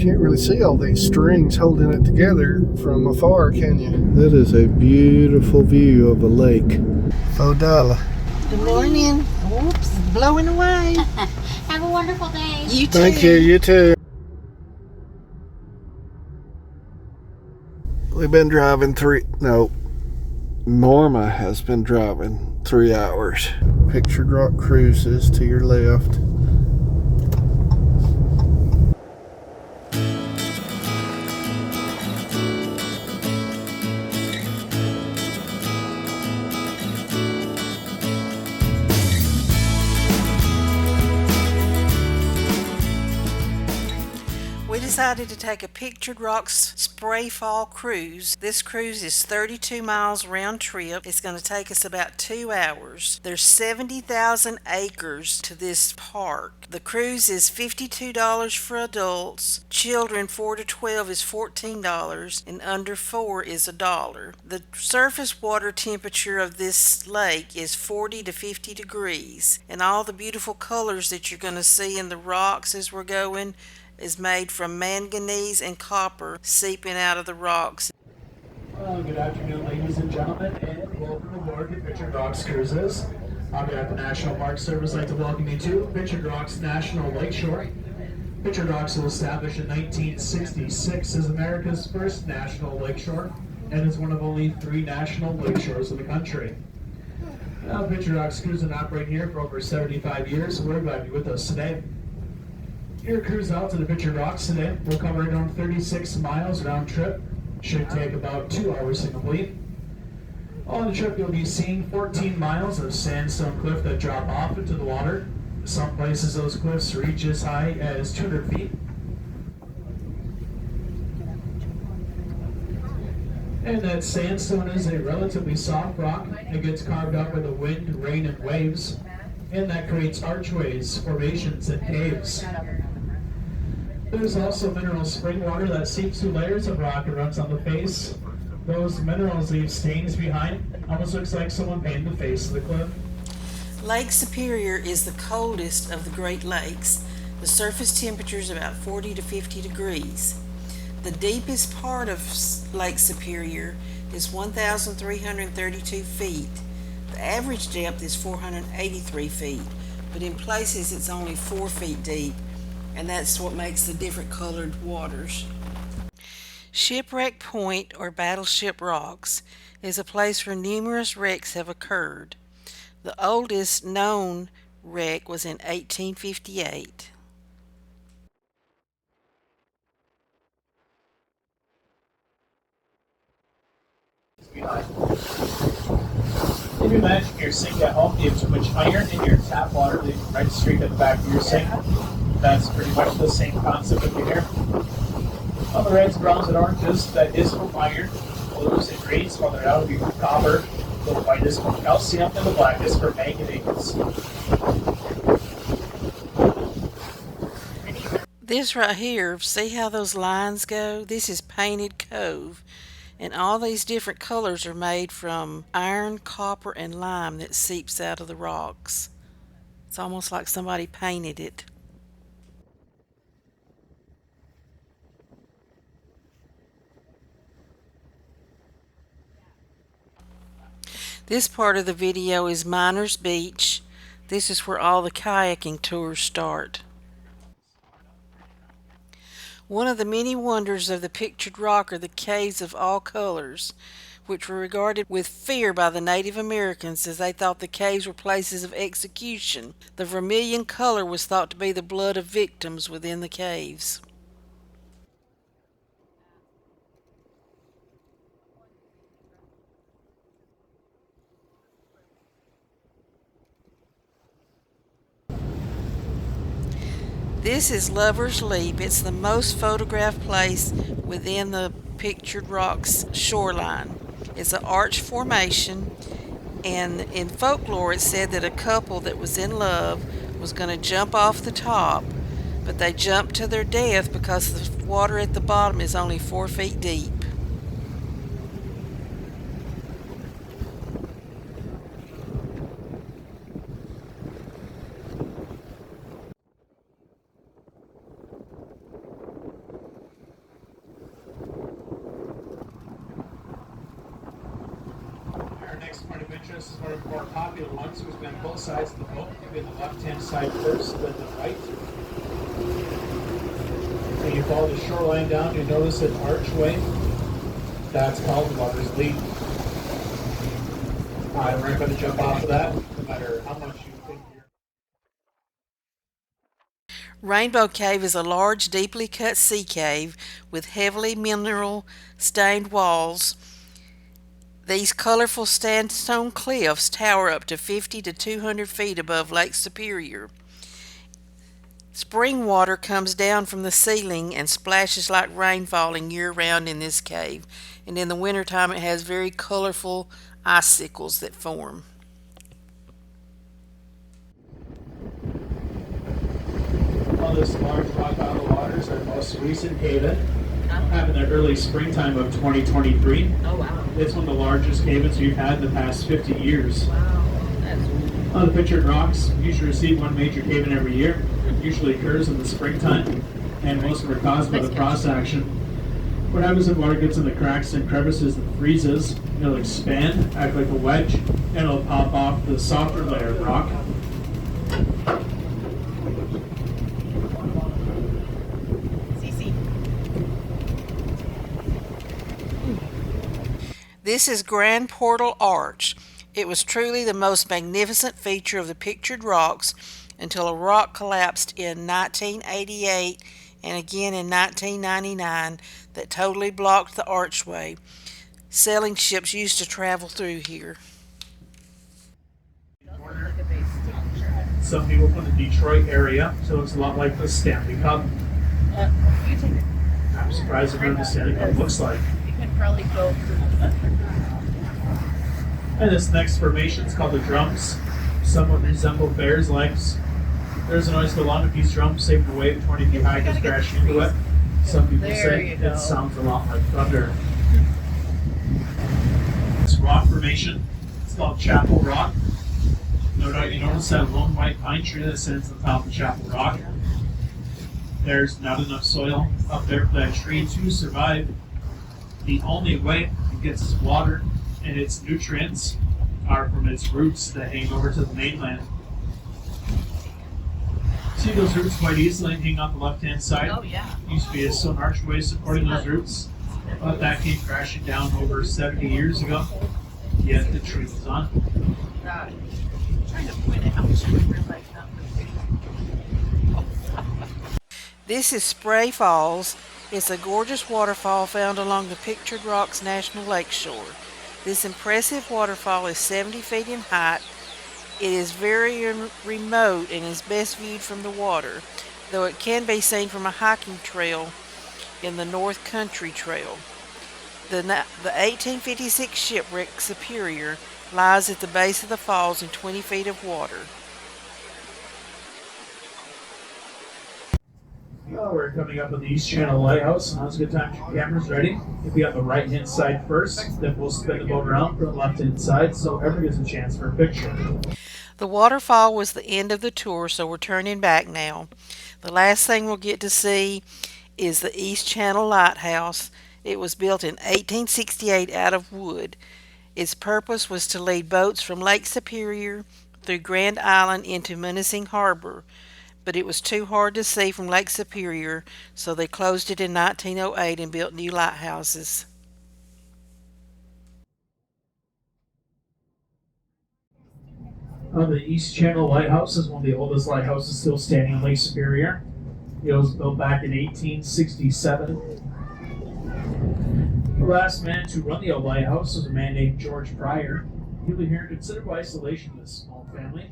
can't really see all these strings holding it together from afar, can you? That is a beautiful view of a lake. $4. Good morning. Whoops, blowing away. Have a wonderful day. You too. Thank you, you too. We've been driving Norma has been driving 3 hours. Pictured Rock Cruises to your left. We decided to take a Pictured Rocks spray fall cruise. This cruise is 32 miles round trip. It's going to take us about 2 hours. There's 70,000 acres to this park. The cruise is $52 for adults. Children 4 to 12 is $14 and under 4 is $1. The surface water temperature of this lake is 40 to 50 degrees, and all the beautiful colors that you're going to see in the rocks as we're going is made from manganese and copper seeping out of the rocks. Well, good afternoon, ladies and gentlemen, and welcome aboard the Pictured Rocks Cruises. On behalf of the National Park Service, I'd like to welcome you to Pictured Rocks National Lakeshore. Pictured Rocks was established in 1966 as America's first national lakeshore and is one of only 3 national lakeshores in the country. Now, Pictured Rocks Cruise and operate here for over 75 years, so we're glad to be with us today. Your cruise out to the Pictured Rocks today will cover around 36 miles round trip. Should take about 2 hours to complete. On the trip, you'll be seeing 14 miles of sandstone cliff that drop off into the water. Some places those cliffs reach as high as 200 feet. And that sandstone is a relatively soft rock. It gets carved up by the wind, rain, and waves. And that creates archways, formations, and caves. There's also mineral spring water that seeps through layers of rock and runs on the face. Those minerals leave stains behind. Almost looks like someone painted the face of the cliff. Lake Superior is the coldest of the Great Lakes. The surface temperature is about 40 to 50 degrees. The deepest part of Lake Superior is 1,332 feet. The average depth is 483 feet, but in places it's only 4 feet deep, and that's what makes the different colored waters. Shipwreck Point, or Battleship Rocks, is a place where numerous wrecks have occurred. The oldest known wreck was in 1858. If you imagine your sink at home, you have too much iron in your tap water leaving right streak at the back of your sink. That's pretty much the same concept up here. On the reds, browns, and oranges, that is from iron. Blues and greens, while they're out, will be from copper. The white is from calcium, and the black is from manganese. This right here, see how those lines go? This is painted cove. And all these different colors are made from iron, copper, and lime that seeps out of the rocks. It's almost like somebody painted it. This part of the video is Miners Beach. This is where all the kayaking tours start. One of the many wonders of the Pictured Rock are the caves of all colors, which were regarded with fear by the Native Americans as they thought the caves were places of execution. The vermilion color was thought to be the blood of victims within the caves. This is Lover's Leap. It's the most photographed place within the Pictured Rocks shoreline. It's an arch formation, and in folklore it said that a couple that was in love was going to jump off the top, but they jumped to their death because the water at the bottom is only 4 feet deep. next point of interest is one of the more popular ones, which will be on both sides of the boat. You'll be on the left-hand side first, then the right. When you follow the shoreline down, you notice an archway. That's called the Water's Lead. I'm not going to jump off of that, no matter how much you think you're... Rainbow Cave is a large, deeply cut sea cave with heavily mineral stained walls. These colorful sandstone cliffs tower up to 50 to 200 feet above Lake Superior. Spring water comes down from the ceiling and splashes like rain falling year-round in this cave, and in the wintertime it has very colorful icicles that form. On this large rock out of waters, our most recent haven, happened in the early springtime of 2023. Oh, wow. It's one of the largest havens we've had in the past 50 years. Wow. That's On the pictured rocks, we usually receive one major haven every year. It usually occurs in the springtime, and most of them are caused by the frost action. What happens when water gets in the cracks and crevices and freezes, it'll expand, act like a wedge, and it'll pop off the softer layer of rock. This is Grand Portal Arch. It was truly the most magnificent feature of the pictured rocks until a rock collapsed in 1988 and again in 1999 that totally blocked the archway. Sailing ships used to travel through here. Some people from the Detroit area, so it looks a lot like the Stanley Cup. you take it. I'm surprised at what the Stanley Cup looks like. You can probably go. And this next formation is called the drums. Somewhat resemble bear's legs. There's a noise go along with these drums, saving a wave 20 feet high just crashing into it. Some people There say you go. it sounds a lot like thunder. This rock formation, it's called Chapel Rock. No doubt you notice that lone white pine tree that sits on top of Chapel Rock. There's not enough soil up there for that tree to survive. The only way it gets its water and its nutrients are from its roots that hang over to the mainland. See those roots quite easily hang on the left-hand side? Oh, yeah. Used to be a stone archway supporting those roots, but that came crashing down over 70 years ago. Yet the tree was on. God. I'm trying to point it out. I realize not This is Spray Falls. It's a gorgeous waterfall found along the Pictured Rocks National Lake shore. This impressive waterfall is 70 feet in height. It is very remote and is best viewed from the water, though it can be seen from a hiking trail in the North Country Trail. The 1856 shipwreck Superior lies at the base of the falls in 20 feet of water. We're coming up on the East Channel Lighthouse. Now's a good time to get your cameras ready. You'll be on the right-hand side first, then we'll spin the boat around from the left-hand side so everyone gets a chance for a picture. The waterfall was the end of the tour, so we're turning back now. The last thing we'll get to see is the East Channel Lighthouse. It was built in 1868 out of wood. Its purpose was to lead boats from Lake Superior through Grand Island into Munising Harbor, but it was too hard to see from Lake Superior, so they closed it in 1908 and built new lighthouses. The East Channel Lighthouse is one of the oldest lighthouses still standing in Lake Superior. It was built back in 1867. The last man to run the old lighthouse was a man named George Pryor. He lived here in considerable isolation with his small family.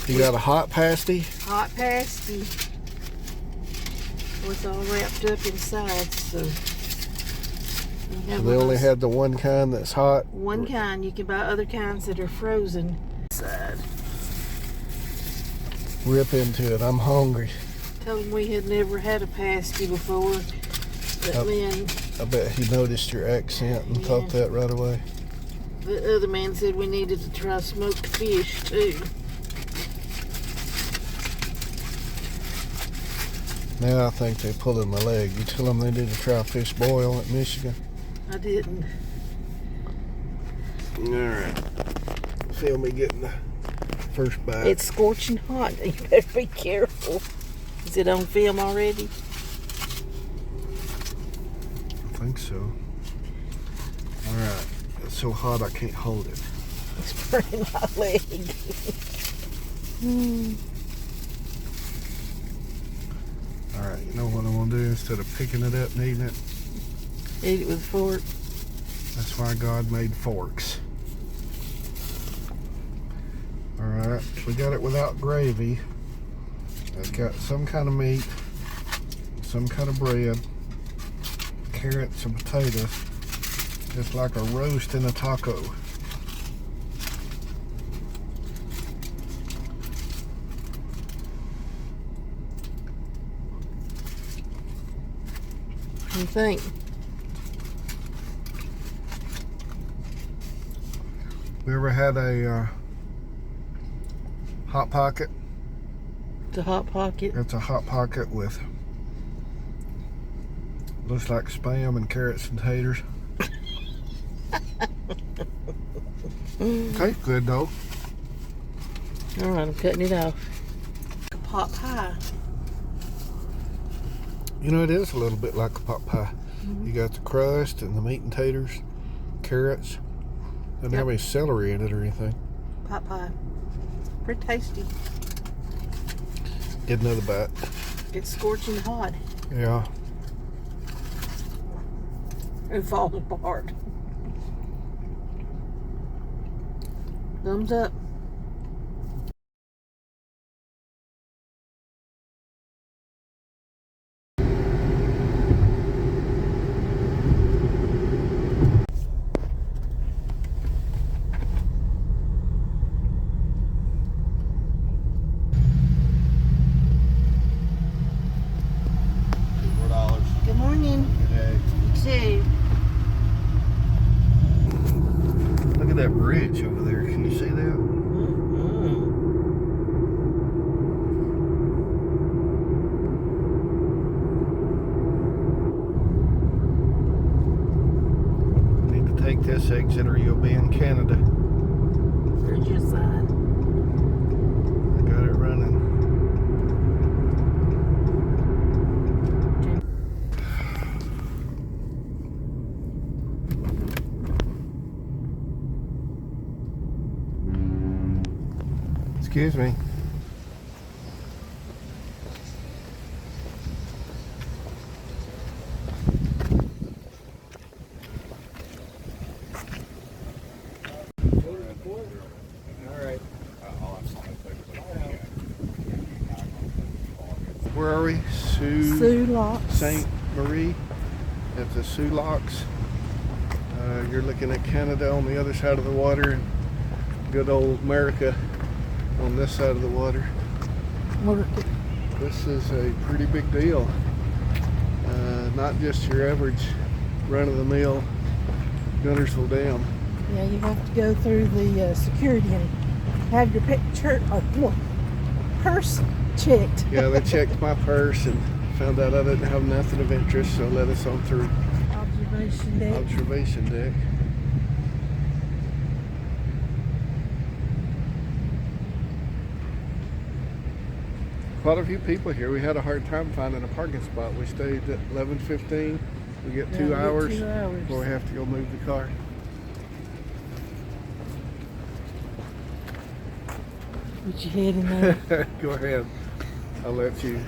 You got a hot pasty? Hot pasty. It's all wrapped up inside, so They only had the one kind that's hot. one kind. You can buy other kinds that are frozen. Inside. Rip into it. I'm hungry. Told him we had never had a pasty before. But Yep. man, I bet he noticed your accent and thought that right away. the other man said we needed to try smoked fish too. Now I think they pulling my leg. You tell them they did a try fish boil at Michigan. I didn't. Alright. Feel me getting the first bite. It's scorching hot. You better be careful. Is it on film already? I think so. Alright. It's so hot I can't hold it. It's burning my leg. Alright, you know what I'm going to do instead of picking it up and eating it? Eat it with a fork. That's why God made forks. Alright, we got it without gravy. It's got some kind of meat, some kind of bread, carrots and potatoes. Just like a roast in a taco. What do you think? We ever had a Hot Pocket? The Hot Pocket? It's a Hot Pocket with, looks like Spam and carrots and taters. Tastes good though. Alright, I'm cutting it off. A pot pie. You know, it is a little bit like a pot pie. You got the crust and the meat and taters, carrots. Doesn't have any celery in it or anything. Pot pie. Pretty tasty. Get another bite. It's scorching hot. Yeah. It falls apart. Thumbs up. Good morning. Two. Look at that bridge over there. Can you see that? Need to take this exit or you'll be in Canada. There's your sign. I got it running. Excuse me. Where are we? Soo Locks. St. Marie at the Soo Locks. You're looking at Canada on the other side of the water and good old America on this side of the water. This is a pretty big deal. Not just your average run-of-the-mill Guntersville Dam. Yeah, you have to go through the security and have your purse checked. Yeah, they checked my purse and found out I didn't have nothing of interest, so let us on through. Observation deck. Observation deck. Quite a few people here. We had a hard time finding a parking spot. We stayed at 11:15. We get 2 hours 2 hours before we have to go move the car. Put your head in there. Go ahead. I'll let you.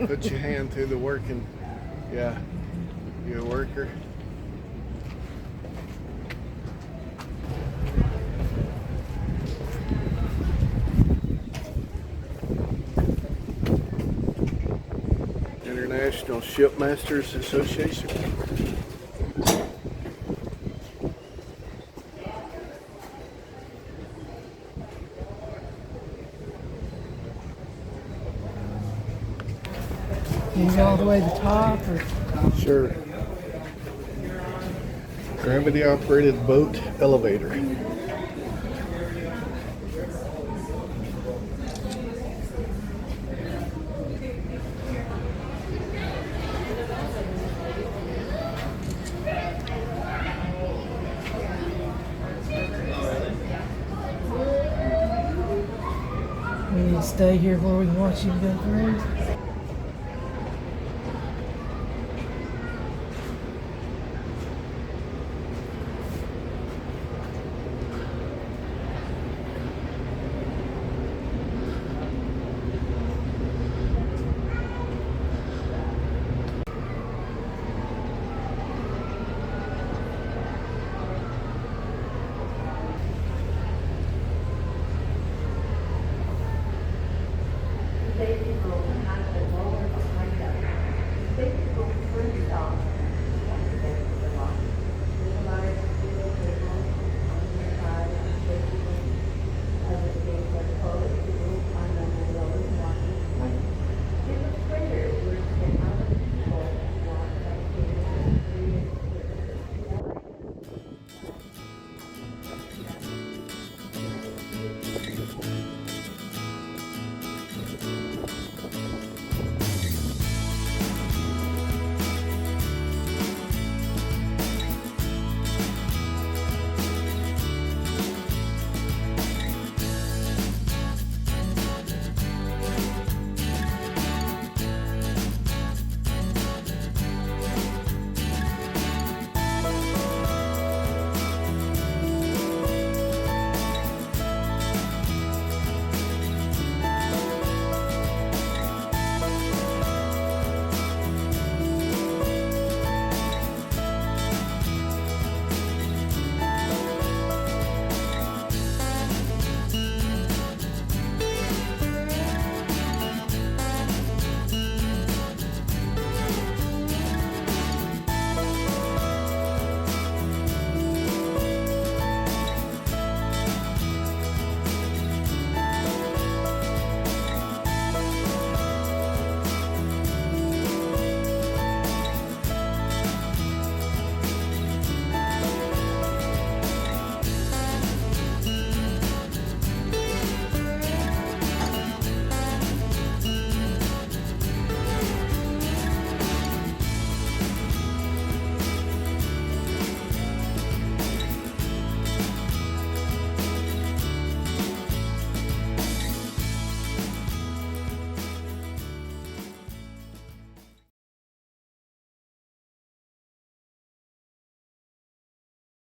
Put your hand through the working. Yeah. You a worker? International Shipmasters Association. You go all the way to the top, or Sure. Gravity operated boat elevator. stay here where we can watch you go through. Safety rules have been lowered behind us. Safety rules